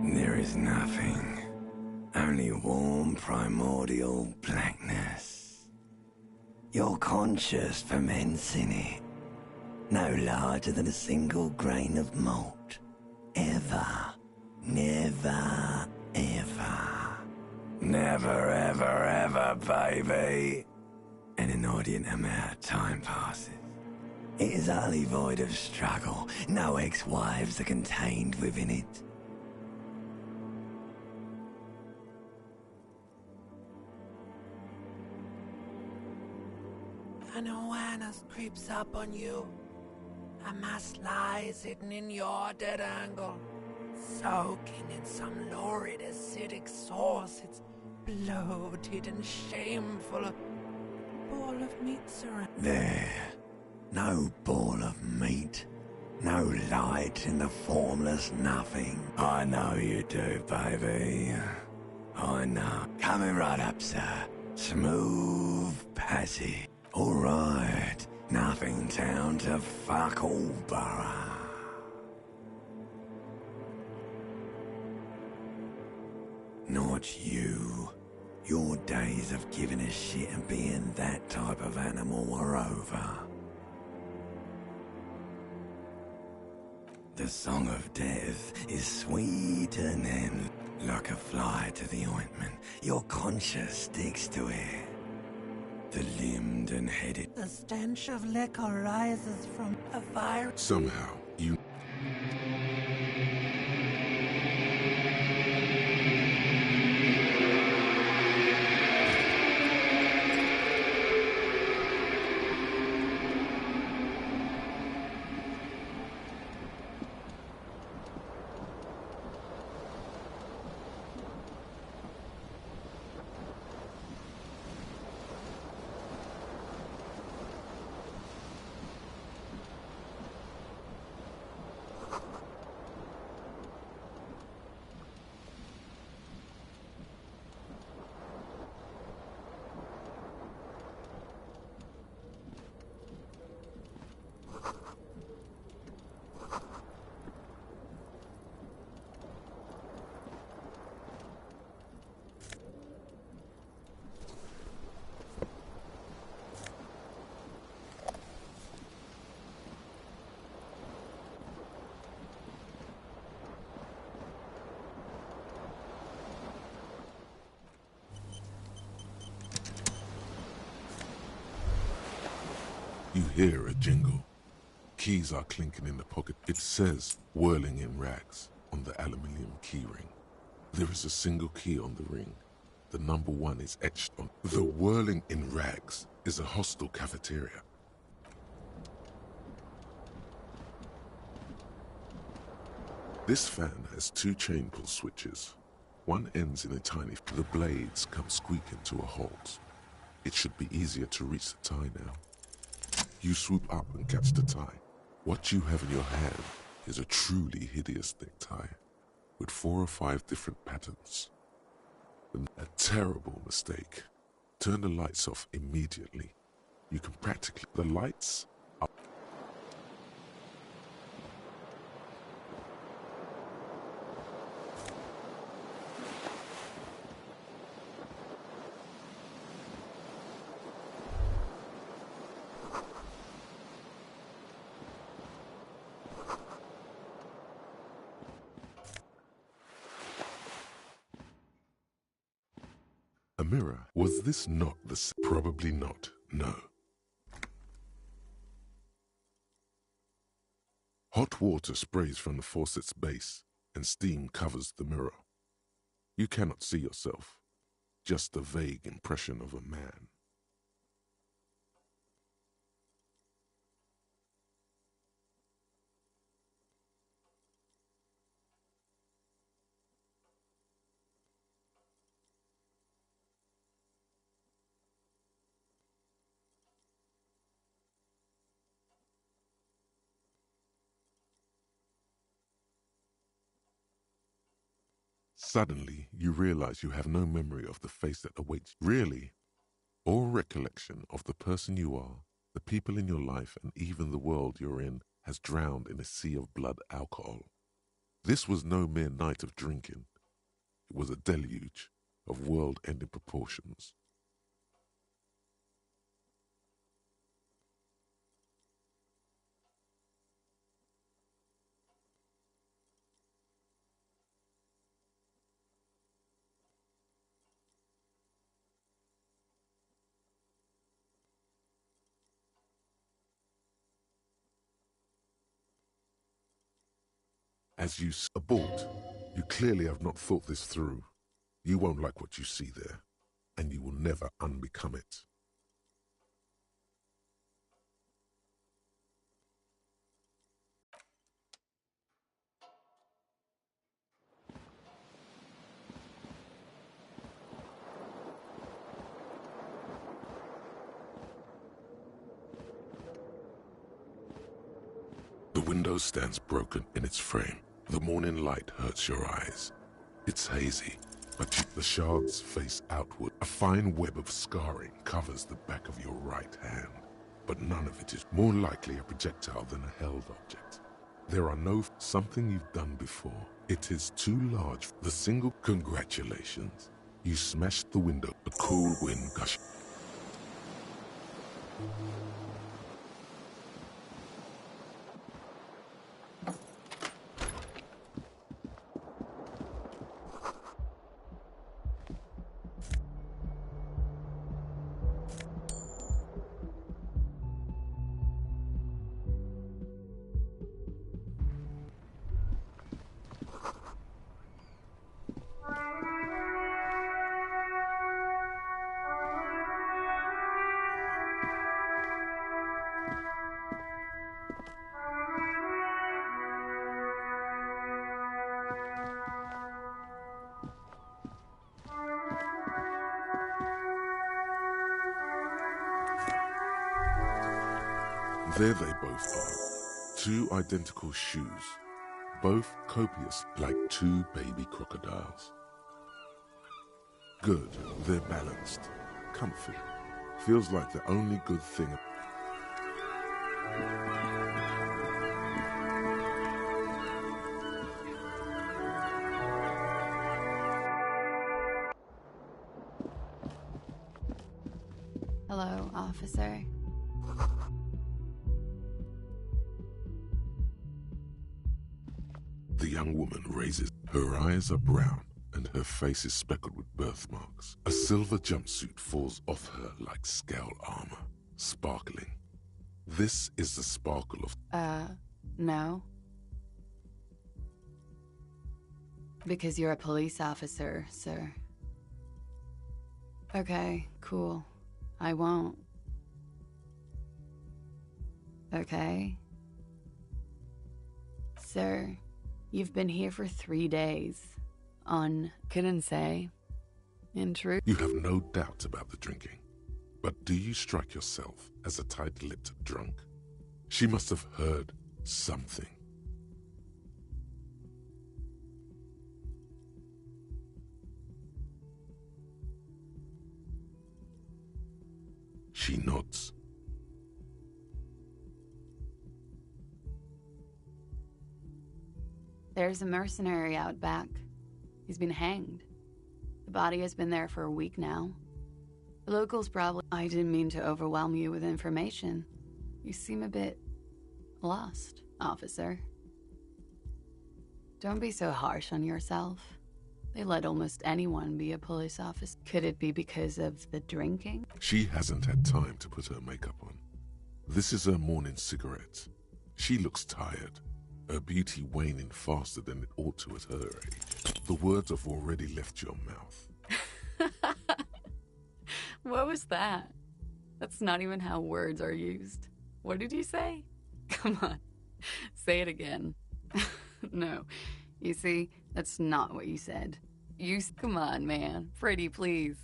There is nothing. Only warm primordial blackness. Your conscious ferments in it. No larger than a single grain of malt. Ever. Never, ever. Never, ever, ever, baby. An inordinate amount of time passes. It is utterly void of struggle. No ex-wives are contained within it. An awareness creeps up on you. A mass lies hidden in your dead angle, soaking in some lurid acidic sauce. It's bloated and shameful. A ball of meat surrounds. There. No ball of meat. No light in the formless nothing. I know you do, baby. I know. Coming right up, sir. Smooth passage. All right. Nothing down to fuck all borough. Not you. Your days of giving a shit and being that type of animal are over. The song of death is sweeter than like a fly to the ointment. Your conscience sticks to it. The limbed and headed. The stench of liquor rises from a virus. Somehow, you... You hear a jingle. Keys are clinking in the pocket. It says, whirling in rags, on the aluminium key ring. There is a single key on the ring. The number 1 is etched on. The whirling in rags is a hostel cafeteria. This fan has 2 chain pull switches. One ends in a tiny... The blades come squeaking to a halt. It should be easier to reach the tie now. You swoop up and catch the tie. What you have in your hand is a truly hideous necktie, with 4 or 5 different patterns. A terrible mistake. Turn the lights off immediately. You can practically... The lights are... A mirror. Was this not the same? Probably not, no. Hot water sprays from the faucet's base, and steam covers the mirror. You cannot see yourself, just a vague impression of a man. Suddenly, you realize you have no memory of the face that awaits you. Really, all recollection of the person you are, the people in your life, and even the world you're in has drowned in a sea of blood alcohol. This was no mere night of drinking. It was a deluge of world-ending proportions. As you abort, you clearly have not thought this through. You won't like what you see there, and you will never unbecome it. The window stands broken in its frame. The morning light hurts your eyes. It's hazy, but the shards face outward. A fine web of scarring covers the back of your right hand, but none of it is more likely a projectile than a held object. There are no something you've done before. It is too large. The single congratulations. You smashed the window. A cool wind gush. There they both are. Two identical shoes, both copious like two baby crocodiles. Good, they're balanced, comfy. Feels like the only good thing. Hello, officer. The young woman raises. Her eyes are brown and her face is speckled with birthmarks. A silver jumpsuit falls off her like scale armor, sparkling. This is the sparkle of... No. Because you're a police officer, sir. Okay, cool. I won't. Okay? Sir, you've been here for 3 days. Couldn't say. In truth. You have no doubt about the drinking. But do you strike yourself as a tight-lipped drunk? She must have heard something. She nods. There's a mercenary out back. He's been hanged. The body has been there for a week now. The locals probably... I didn't mean to overwhelm you with information. You seem a bit lost, officer. Don't be so harsh on yourself. They let almost anyone be a police officer. Could it be because of the drinking? She hasn't had time to put her makeup on. This is her morning cigarette. She looks tired. Her beauty waning faster than it ought to at her age. The words have already left your mouth. What was that? That's not even how words are used. What did you say? Come on, say it again. No, you see, that's not what you said. Come on, man. Pretty, please.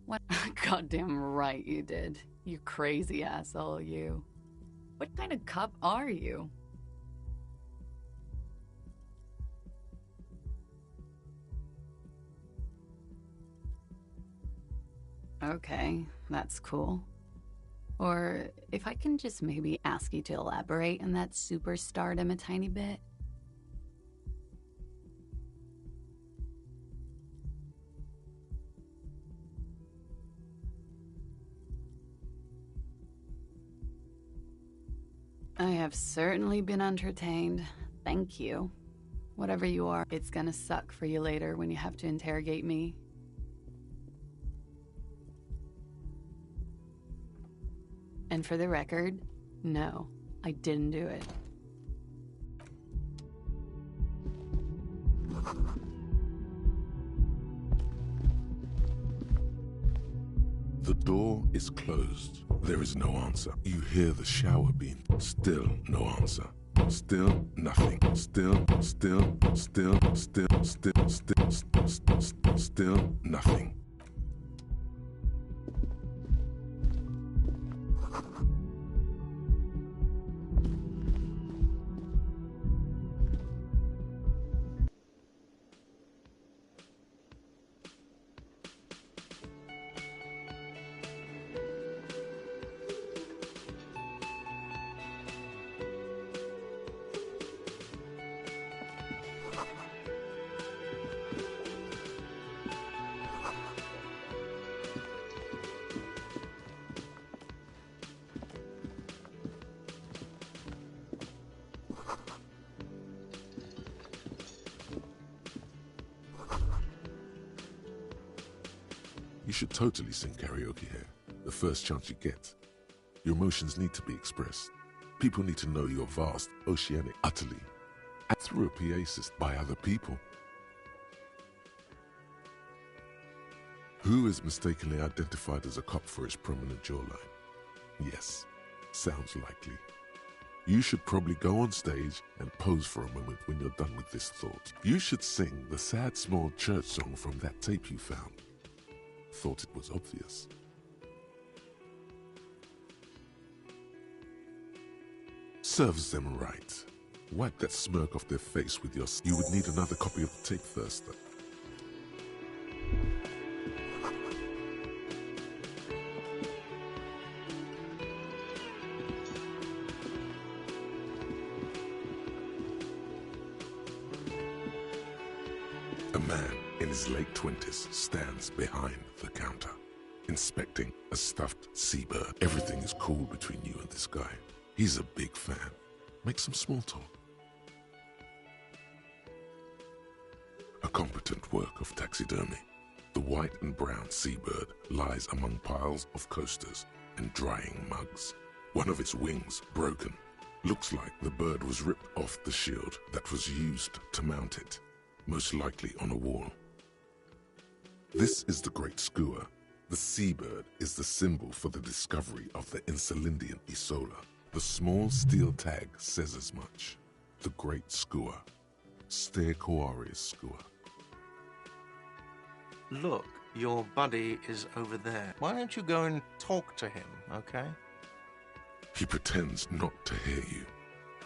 What? Goddamn right you did. You crazy asshole, you. What kind of cop are you? Okay, that's cool. Or if I can just maybe ask you to elaborate on that superstardom a tiny bit. I have certainly been entertained. Thank you. Whatever you are, it's gonna suck for you later when you have to interrogate me. And for the record, no, I didn't do it. The door is closed. There is no answer. You hear the shower being. Still no answer. Still nothing. Still nothing. You should totally sing karaoke here, the first chance you get. Your emotions need to be expressed. People need to know you're vast, oceanic, utterly, and through a PA system by other people. Who is mistakenly identified as a cop for his prominent jawline? Yes, sounds likely. You should probably go on stage and pose for a moment when you're done with this thought. You should sing the sad small church song from that tape you found. Thought it was obvious. Serves them right. Wipe that smirk off their face with your... You would need another copy of the tape first, though. A man in his late 20s stands behind the counter, inspecting a stuffed seabird. Everything is cool between you and this guy. He's a big fan. Make some small talk. A competent work of taxidermy. The white and brown seabird lies among piles of coasters and drying mugs. One of its wings broken. Looks like the bird was ripped off the shield that was used to mount it, most likely on a wall. This is the great skua. The seabird is the symbol for the discovery of the Insulindian Isola. The small steel tag says as much. The great skua. Stegosaurus skua. Look, your buddy is over there. Why don't you go and talk to him, okay? He pretends not to hear you.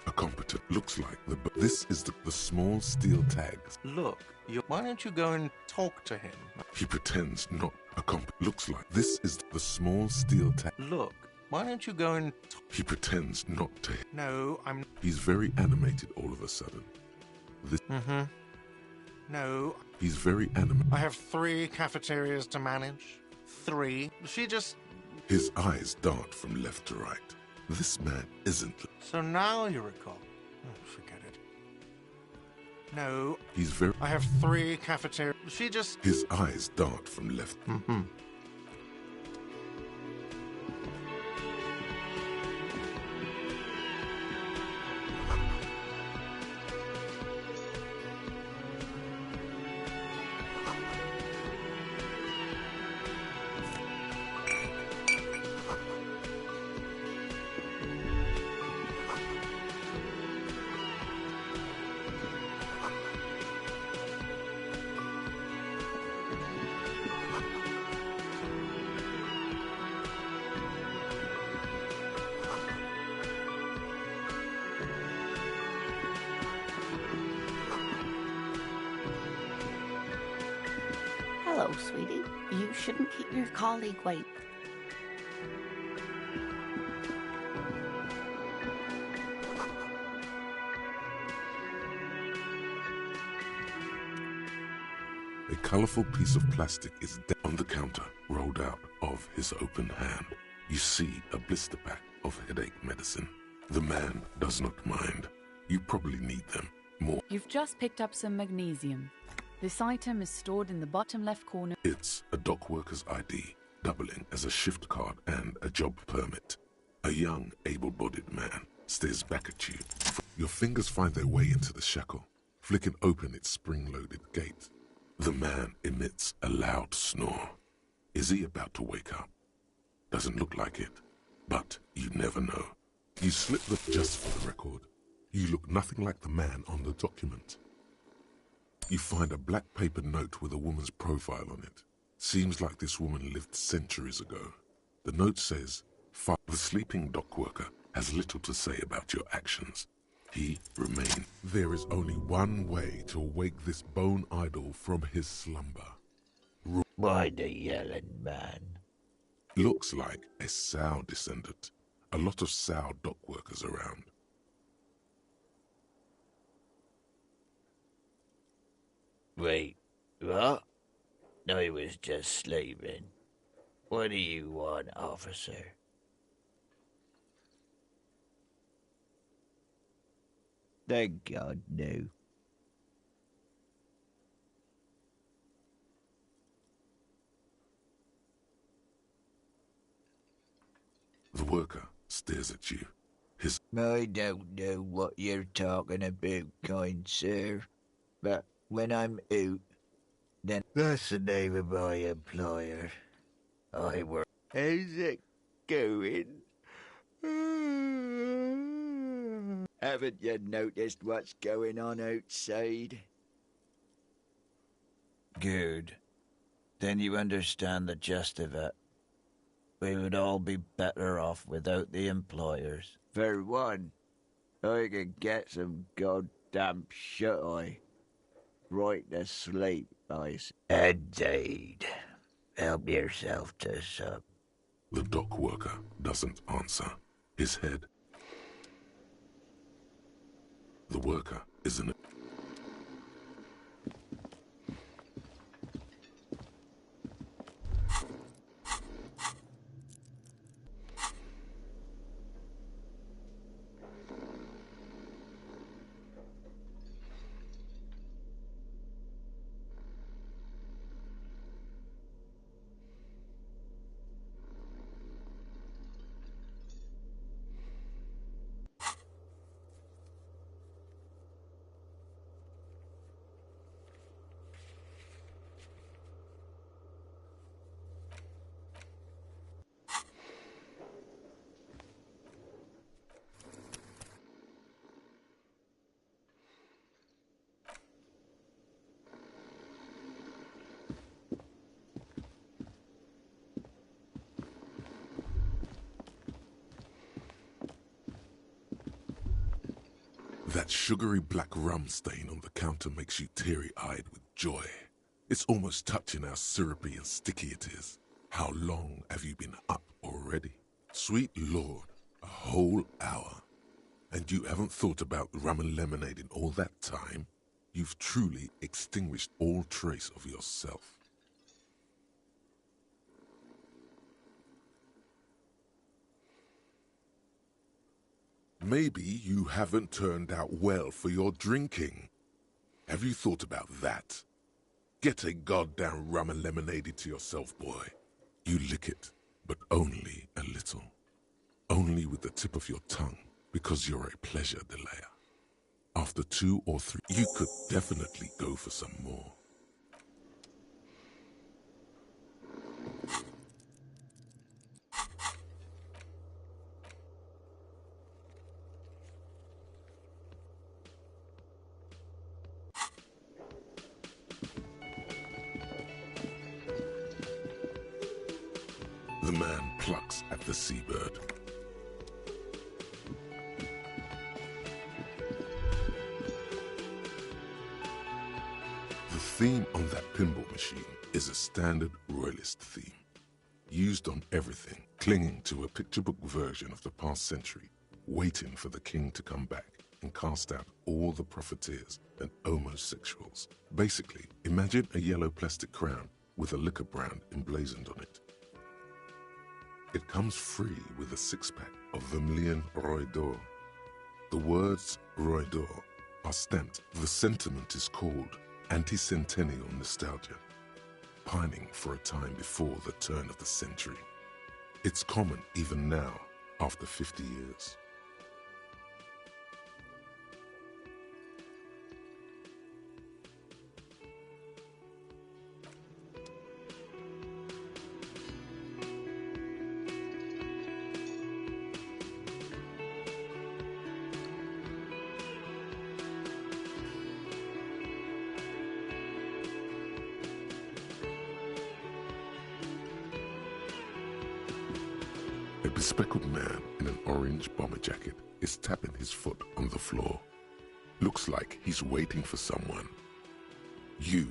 A competent looks like the... This is the small steel tag. Look, why don't you go and talk to him? He pretends not... looks like... This is the small steel tag. Look, why don't you go and... He pretends not to... No, I'm... He's very animated all of a sudden. This... No. He's very animated. I have 3 cafeterias to manage. 3. She just... His eyes dart from left to right. This man isn't... So now you recall. Oh, forget it. No. He's very... I have 3 cafeterias. She just... His eyes dart from left... Hello, sweetie. You shouldn't keep your colleague wait. A colorful piece of plastic is on the counter, rolled out of his open hand. You see a blister pack of headache medicine. The man does not mind. You probably need them more. You've just picked up some magnesium. This item is stored in the bottom left corner. It's a dock worker's ID, doubling as a shift card and a job permit. A young, able-bodied man stares back at you. Your fingers find their way into the shackle, flicking open its spring-loaded gate. The man emits a loud snore. Is he about to wake up? Doesn't look like it, but you never know. You slip the just for the record. You look nothing like the man on the document. You find a black paper note with a woman's profile on it. Seems like this woman lived centuries ago. The note says, the sleeping dock worker has little to say about your actions. He remains. There is only one way to wake this bone idol from his slumber. By the yelling man. Looks like a Sow descendant. A lot of Sow dock workers around. Wait, what? I was just sleeping. What do you want, officer? Thank God, no. The worker stares at you. I don't know what you're talking about, kind sir. But when I'm out, then that's the name of my employer. I work. How's it going? Haven't you noticed what's going on outside? Good. Then you understand the gist of it. We would all be better off without the employers. For one, I could get some goddamn shut-eye. Right to sleep, Indeed. Help yourself to some. The dock worker doesn't answer. His head. The worker isn't. That sugary black rum stain on the counter makes you teary-eyed with joy. It's almost touching how syrupy and sticky it is. How long have you been up already? Sweet Lord, a whole hour. And you haven't thought about rum and lemonade in all that time? You've truly extinguished all trace of yourself. Maybe you haven't turned out well for your drinking. Have you thought about that? Get a goddamn rum and lemonade to yourself, boy. You lick it, but only a little. Only with the tip of your tongue, because you're a pleasure delayer. After 2 or 3, you could definitely go for some more. The man plucks at the seabird. The theme on that pinball machine is a standard royalist theme, used on everything, clinging to a picture book version of the past century, waiting for the king to come back and cast out all the profiteers and homosexuals. Basically, imagine a yellow plastic crown with a liquor brand emblazoned on it. It comes free with a 6-pack of Vermilion Roy d'Or, The words Roidor are stamped. The sentiment is called anti-centennial nostalgia, pining for a time before the turn of the century. It's common even now, after 50 years. A bespectacled man in an orange bomber jacket is tapping his foot on the floor. Looks like he's waiting for someone. You.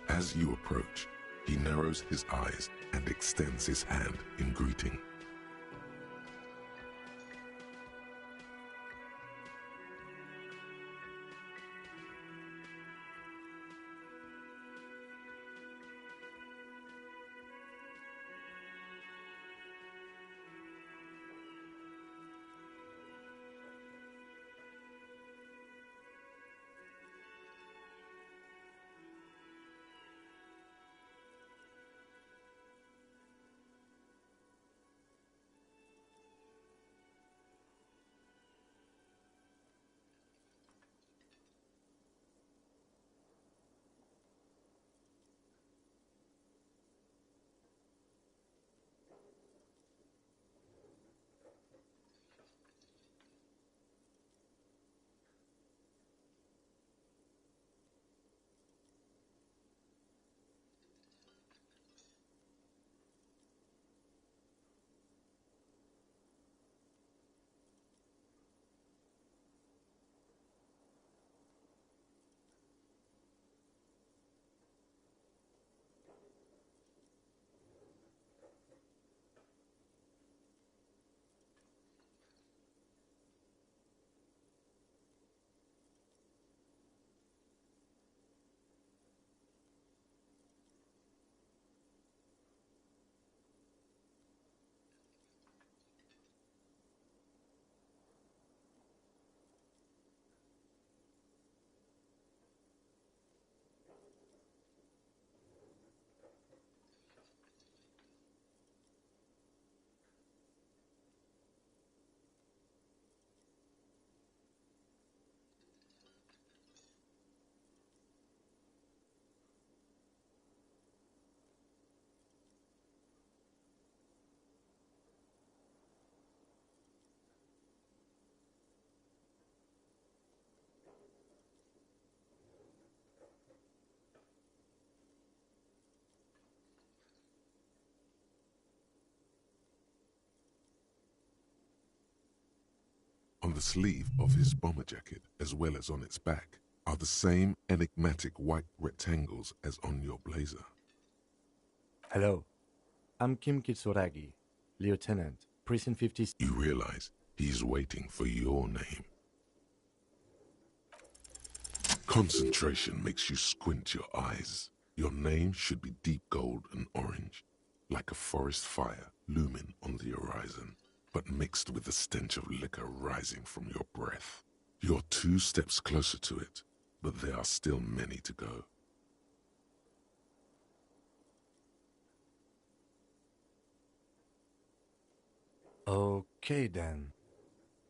As you approach, he narrows his eyes and extends his hand in greeting. the sleeve of his bomber jacket, as well as on its back, are the same enigmatic white rectangles as on your blazer. Hello, I'm XNchsX, Lieutenant, Precinct 50. You realize he's waiting for your name. Concentration makes you squint your eyes. Your name should be deep gold and orange, like a forest fire looming on the horizon, but mixed with the stench of liquor rising from your breath. You're 2 steps closer to it, but there are still many to go. Okay then.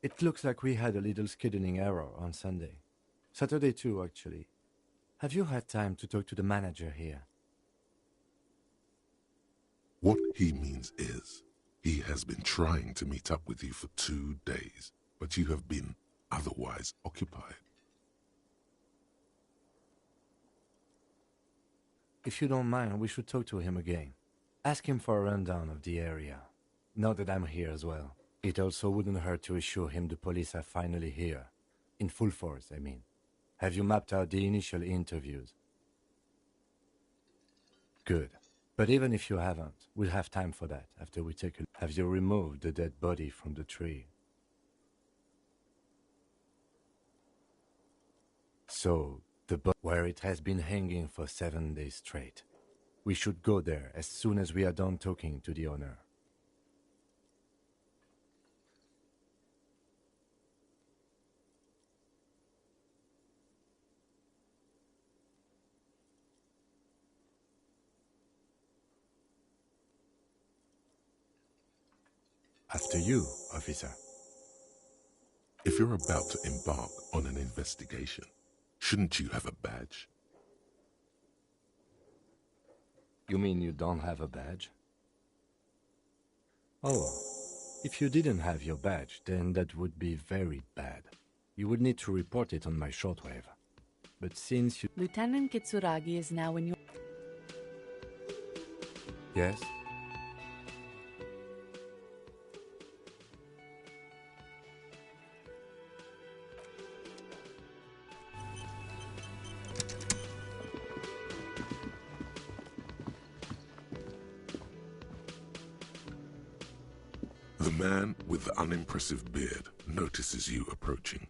It looks like we had a little scheduling error on Sunday. Saturday too, actually. Have you had time to talk to the manager here? What he means is, he has been trying to meet up with you for 2 days, but you have been otherwise occupied. If you don't mind, we should talk to him again. Ask him for a rundown of the area. Now that I'm here as well. It also wouldn't hurt to assure him the police are finally here. In full force, I mean. Have you mapped out the initial interviews? Good. But even if you haven't, we'll have time for that after we take a look. Have you removed the dead body from the tree? So, where it has been hanging for 7 days straight. We should go there as soon as we are done talking to the owner. After you, officer. If you're about to embark on an investigation, shouldn't you have a badge? You mean you don't have a badge? Oh, if you didn't have your badge, then that would be very bad. You would need to report it on my shortwave. But since you... Lieutenant Kitsuragi is now in your... Yes? The man with the unimpressive beard notices you approaching.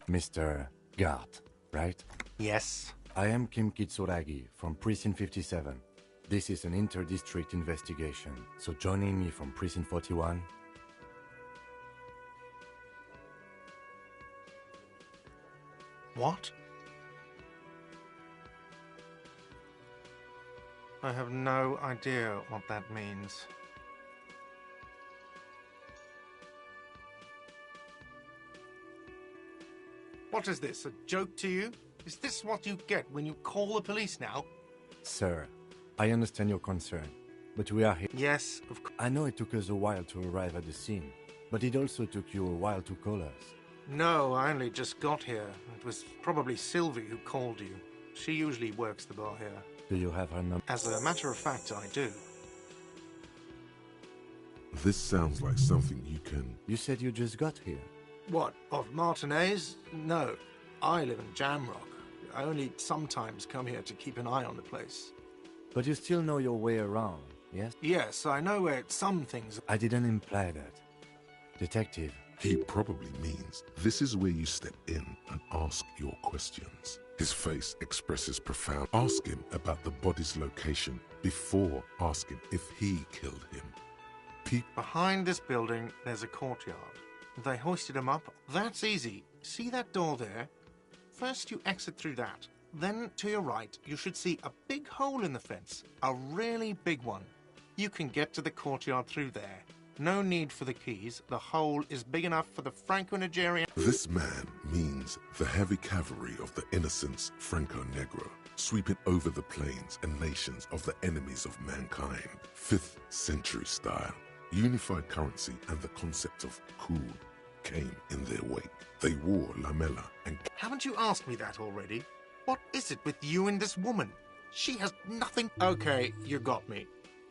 Mr. Gart, right? Yes. I am XNchsX from Precinct 57. This is an inter-district investigation, so joining me from Precinct 41... What? I have no idea what that means. What is this, a joke to you? Is this what you get when you call the police now? Sir, I understand your concern, but we are here. Yes, of course. I know it took us a while to arrive at the scene, but it also took you a while to call us. No, I only just got here. It was probably Sylvie who called you. She usually works the bar here. Do you have her number? As a matter of fact, I do. This sounds like something you can... You said you just got here. What, of Martinez? No. I live in Jamrock. I only sometimes come here to keep an eye on the place. But you still know your way around, yes? Yes, I know where some things... I didn't imply that. Detective. He probably means this is where you step in and ask your questions. His face expresses profound... Ask him about the body's location before asking if he killed him. Behind this building, there's a courtyard. They hoisted him up. That's easy. See that door there? First you exit through that. Then, to your right, you should see a big hole in the fence. A really big one. You can get to the courtyard through there. No need for the keys. The hole is big enough for the Franco-Nigerian... This man means the heavy cavalry of the innocents Franco-Negro, sweeping over the plains and nations of the enemies of mankind. 5th century style. Unified currency and the concept of cool came in their wake. They wore lamella and... Haven't you asked me that already? What is it with you and this woman? She has nothing... Okay, you got me.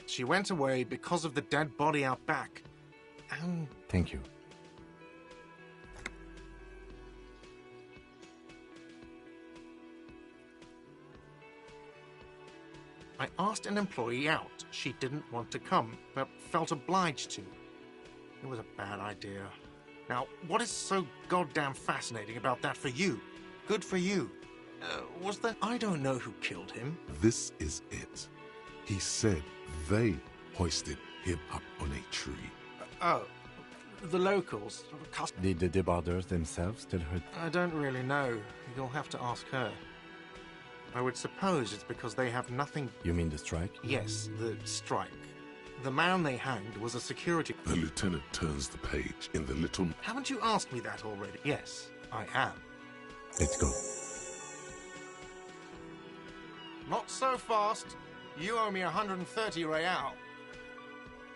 She went away because of the dead body out back. And... Thank you. I asked an employee out. She didn't want to come, but felt obliged to. It was a bad idea. Now, what is so goddamn fascinating about that for you? Good for you. Was that... I don't know who killed him. This is it. He said they hoisted him up on a tree. Oh, the locals. Did the debarders themselves tell her? I don't really know. You'll have to ask her. I would suppose it's because they have nothing... You mean the strike? Yes, the strike. The man they hanged was a security... The lieutenant turns the page in the little... Haven't you asked me that already? Yes, I am. Let's go. Not so fast. You owe me 130 real.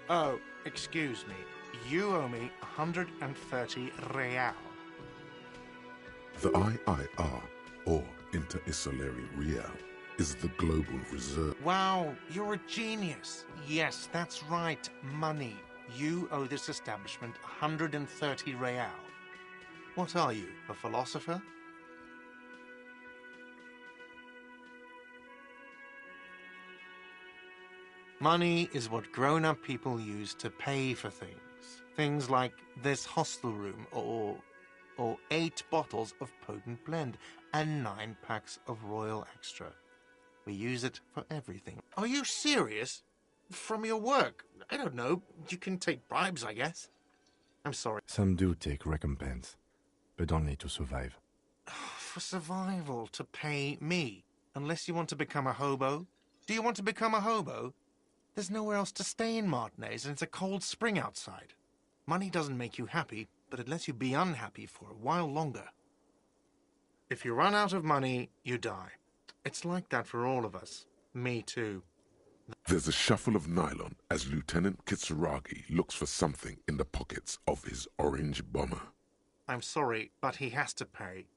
Oh, excuse me. You owe me 130 real. The IIR, or Inter-Isolary Real, is the global reserve. Wow, you're a genius. Yes, that's right. Money. You owe this establishment 130 real. What are you, a philosopher? Money is what grown-up people use to pay for things. Things like this hostel room, or 8 bottles of potent blend, and 9 packs of Royal Extra. We use it for everything. Are you serious? From your work? I don't know. You can take bribes, I guess. I'm sorry. Some do take recompense, but only to survive. For survival, to pay me. Unless you want to become a hobo. Do you want to become a hobo? There's nowhere else to stay in Martinez, and it's a cold spring outside. Money doesn't make you happy, but it lets you be unhappy for a while longer. If you run out of money, you die. It's like that for all of us. Me too. There's a shuffle of nylon as Lieutenant Kitsuragi looks for something in the pockets of his orange bomber. I'm sorry, but he has to pay.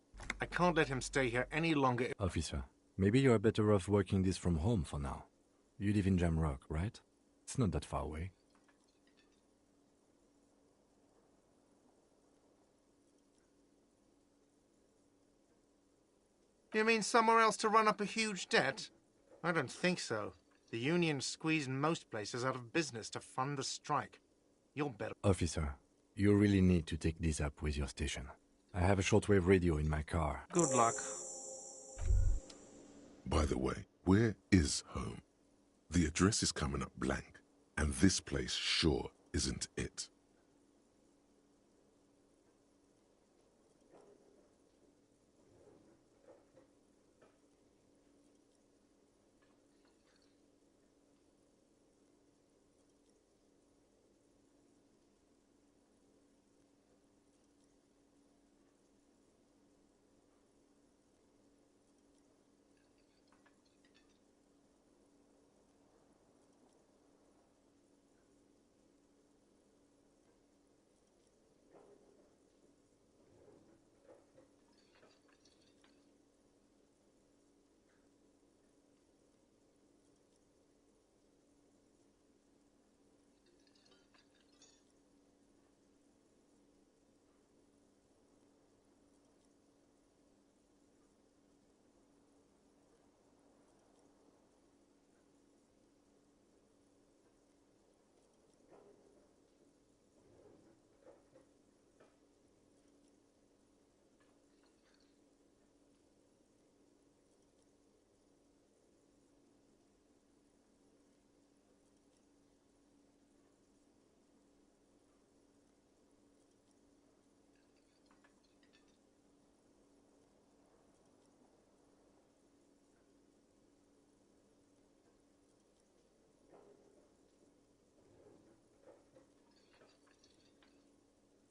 I can't let him stay here any longer. Officer, maybe you're better off working this from home for now. You live in Jamrock, right? It's not that far away. You mean somewhere else to run up a huge debt? I don't think so. The union squeezed most places out of business to fund the strike. You're better. Officer, you really need to take this up with your station. I have a shortwave radio in my car. Good luck. By the way, where is home? The address is coming up blank, and this place sure isn't it.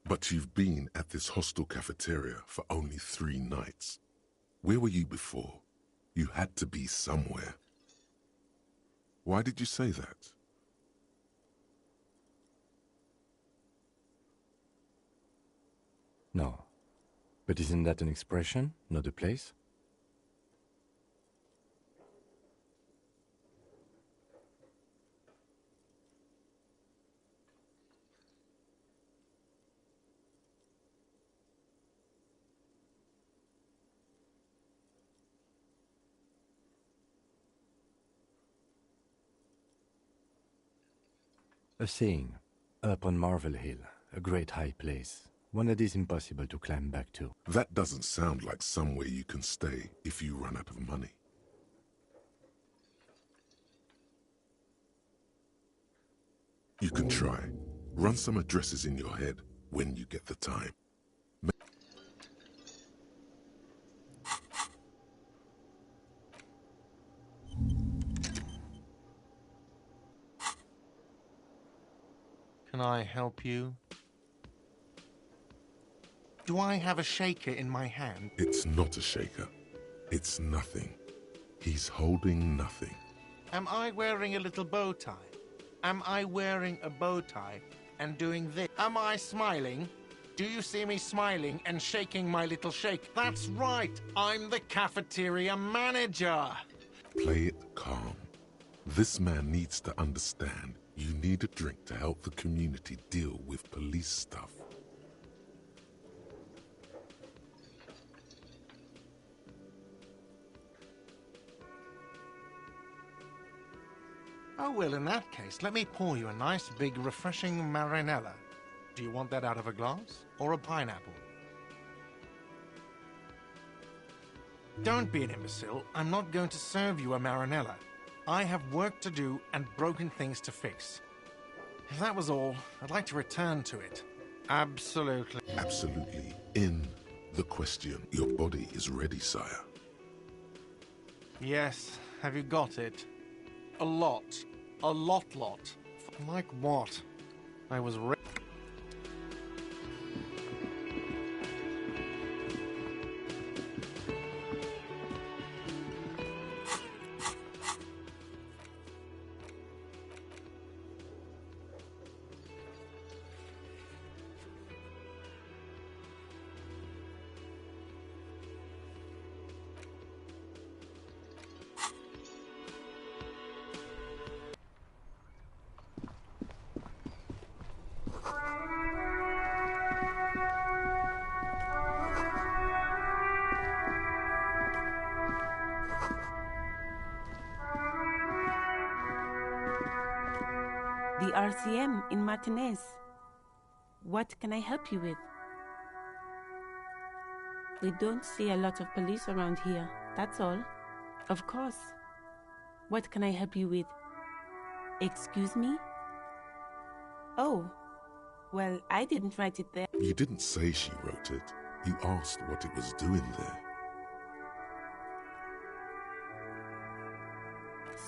But you've been at this hostel cafeteria for only 3 nights. Where were you before? You had to be somewhere. Why did you say that? No. But isn't that an expression, not a place? A saying, up on Marvel Hill, a great high place, one that is impossible to climb back to. That doesn't sound like somewhere you can stay if you run out of money. You can try. Run some addresses in your head when you get the time. Can I help you? Do I have a shaker in my hand? It's not a shaker. It's nothing. He's holding nothing. Am I wearing a little bow tie? Am I wearing a bow tie and doing this? Am I smiling? Do you see me smiling and shaking my little shake? That's right, I'm the cafeteria manager. Play it calm. This man needs to understand you need a drink to help the community deal with police stuff. Oh, well, in that case, let me pour you a nice, big, refreshing marinella. Do you want that out of a glass or a pineapple? Don't be an imbecile. I'm not going to serve you a marinella. I have work to do and broken things to fix. If that was all, I'd like to return to it. Absolutely. Absolutely. In the question. Your body is ready, sire. Yes. Have you got it? A lot. A lot. Like what? I was ready. The RCM in Martinez. What can I help you with? We don't see a lot of police around here, that's all. Of course. What can I help you with? Excuse me? Oh, well, I didn't write it there. You didn't say she wrote it. You asked what it was doing there.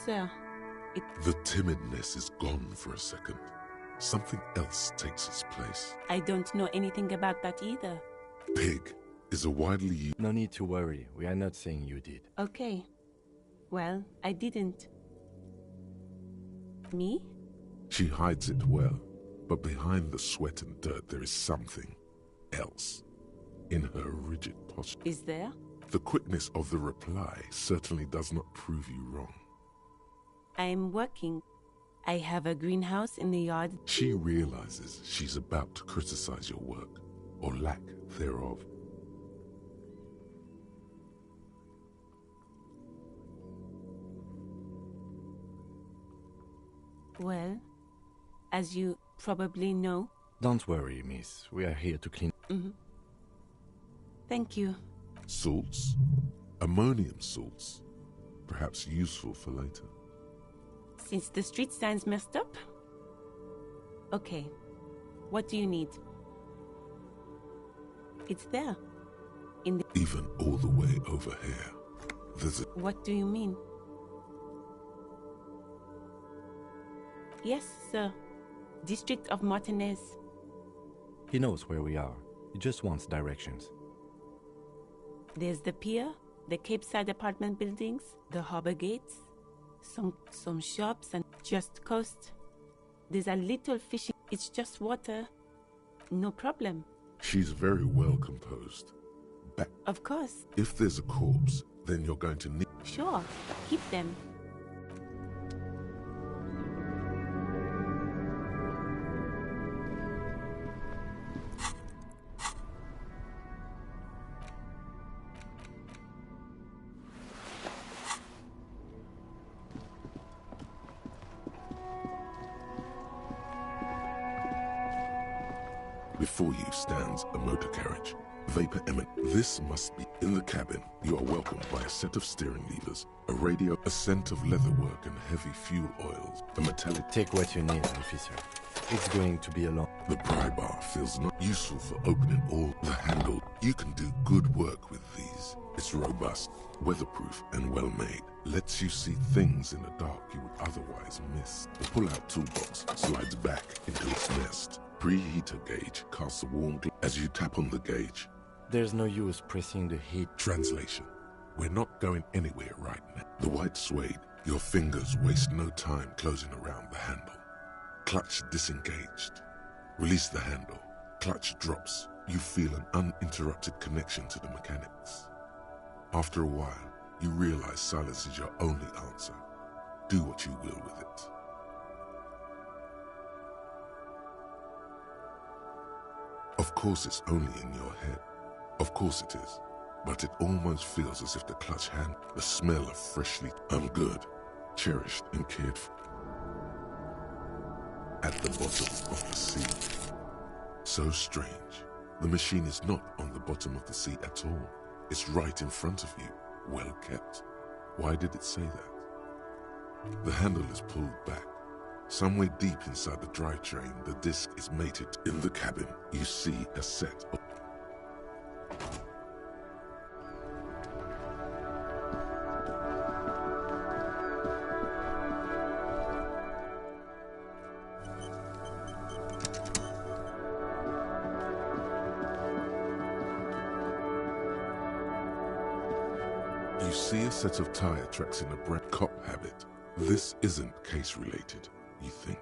Sir, The timidness is gone for a second. Something else takes its place. I don't know anything about that either. Pig is a widely used... No need to worry, we are not saying you did. Okay. Well, I didn't. Me? She hides it well, but behind the sweat and dirt there is something else. In her rigid posture. Is there? The quickness of the reply certainly does not prove you wrong. I'm working. I have a greenhouse in the yard. She realizes she's about to criticize your work, or lack thereof. Well, as you probably know. Don't worry, miss. We are here to clean. Thank you. Salts? Ammonium salts. Perhaps useful for later. Since the street sign's messed up? Okay. What do you need? It's there. In the... Even all the way over here. There's a... What do you mean? Yes, sir. District of Martinez. He knows where we are. He just wants directions. There's the pier, the Cape Side apartment buildings, the harbor gates, some shops, and just coast. There's a little fishing. It's just water. No problem. She's very well composed. Back. Of course. If there's a corpse, then you're going to need... Sure. Keep them. Before you stands a motor carriage. Vapor emanate. This must be in the cabin. You are welcomed by a set of steering levers, a radio, a scent of leatherwork and heavy fuel oils, a metallic... Take what you need, officer. It's going to be a long... The pry bar feels not useful for opening all the handle. You can do good work with these. It's robust, weatherproof and well made. Lets you see things in the dark you would otherwise miss. The pull-out toolbox slides back into its nest. Preheater gauge casts a warm glow as you tap on the gauge. There's no use pressing the heat. Translation. We're not going anywhere right now. The white suede. Your fingers waste no time closing around the handle. Clutch disengaged. Release the handle. Clutch drops. You feel an uninterrupted connection to the mechanics. After a while, you realize silence is your only answer. Do what you will with it. Of course it's only in your head. Of course it is. But it almost feels as if the clutch hand, the smell of freshly, I'm good, cherished and cared for. At the bottom of the sea. So strange. The machine is not on the bottom of the sea at all. It's right in front of you, well kept. Why did it say that? The handle is pulled back. Somewhere deep inside the drivetrain, the disc is mated. In the cabin, you see a set of... You see a set of tire tracks in a Brett cop habit. This isn't case related, you think?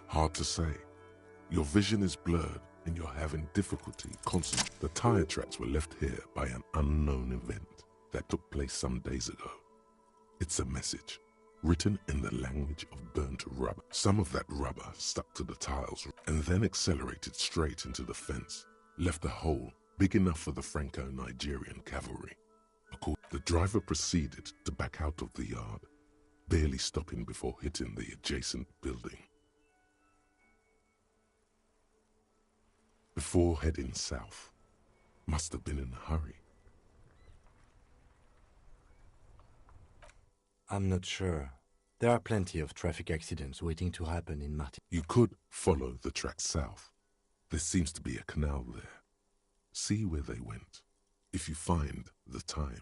Hard to say. Your vision is blurred and you're having difficulty concentrating. The tire tracks were left here by an unknown event that took place some days ago. It's a message, written in the language of burnt rubber. Some of that rubber stuck to the tiles and then accelerated straight into the fence, left a hole big enough for the Franco-Nigerian cavalry. The driver proceeded to back out of the yard, barely stopping before hitting the adjacent building. Before heading south, must have been in a hurry. I'm not sure. There are plenty of traffic accidents waiting to happen in Martin. You could follow the track south. There seems to be a canal there. See where they went, if you find the time.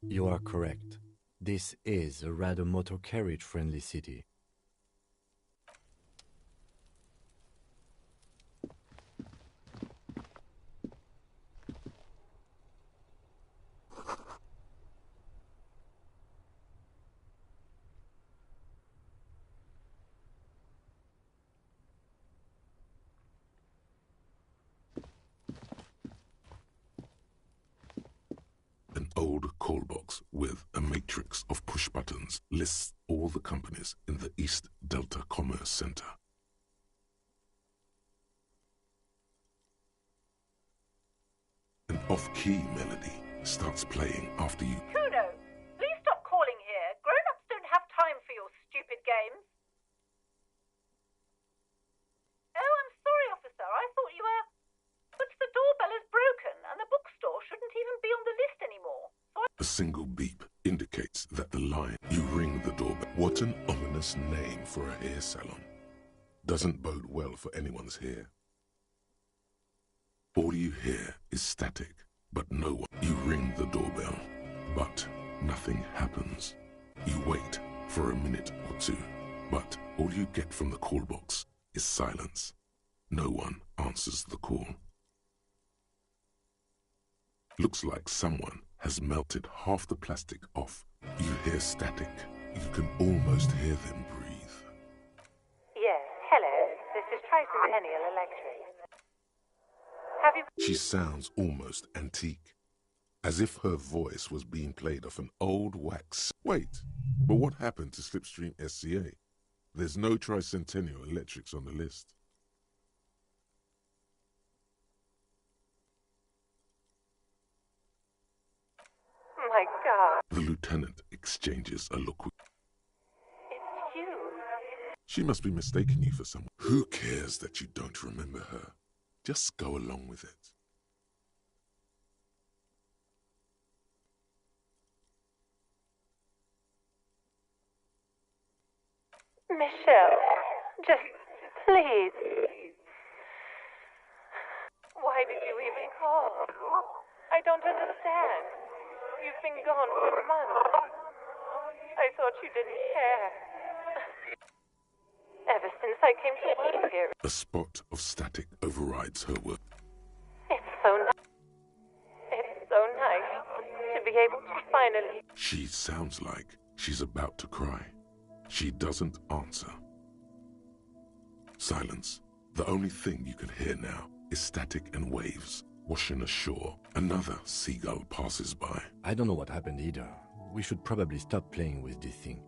You are correct. This is a rather motor carriage-friendly city. An old call box with a matrix of push buttons lists all the companies in the East Delta Commerce Center. An off-key melody starts playing after you. Kuno, please stop calling here. Grown-ups don't have time for your stupid games. Oh, I'm sorry, officer. I thought you were... But the doorbell is broken, and the bookstore shouldn't even be on the list anymore. A single beep indicates that the line. You ring the doorbell. What an ominous name for a hair salon. Doesn't bode well for anyone's hair. All you hear is static, but no one. You ring the doorbell, but nothing happens. You wait for a minute or two, but all you get from the call box is silence. No one answers the call. Looks like someone has melted half the plastic off. You hear static. You can almost hear them breathe. Yes, hello. This is Tricentennial Electric. Have you... She sounds almost antique, as if her voice was being played off an old wax. Wait, but what happened to Slipstream SCA? There's no Tricentennial Electrics on the list. My God. The lieutenant exchanges a look with... She must be mistaking you for someone. Who cares that you don't remember her? Just go along with it. Michelle, just please. Why did you even call? I don't understand. You've been gone for months. I thought you didn't care. Ever since I came to work here. A spot of static overrides her work. It's so nice. It's so nice to be able to finally... She sounds like she's about to cry. She doesn't answer. Silence. The only thing you can hear now is static and waves washing ashore. Another seagull passes by. I don't know what happened either. We should probably stop playing with this thing.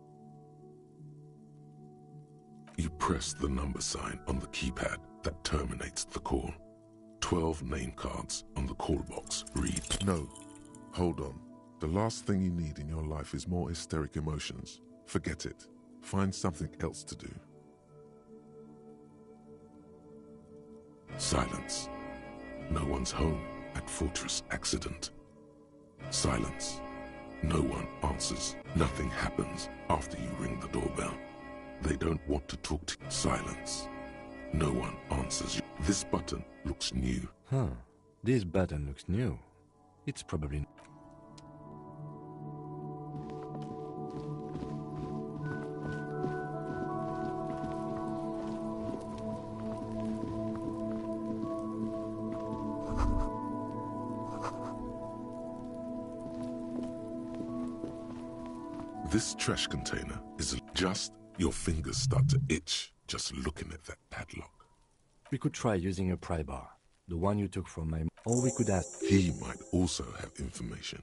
You press the number sign on the keypad that terminates the call. 12 name cards on the call box read. No, hold on. The last thing you need in your life is more hysteric emotions. Forget it. Find something else to do. Silence. No one's home at Fortress Accident. Silence. No one answers. Nothing happens after you ring the doorbell. They don't want to talk to you. Silence. No one answers you. This button looks new. Huh. This button looks new. It's probably... This trash container is just... Your fingers start to itch just looking at that padlock. We could try using a pry bar. The one you took from my... Or we could ask... He might also have information.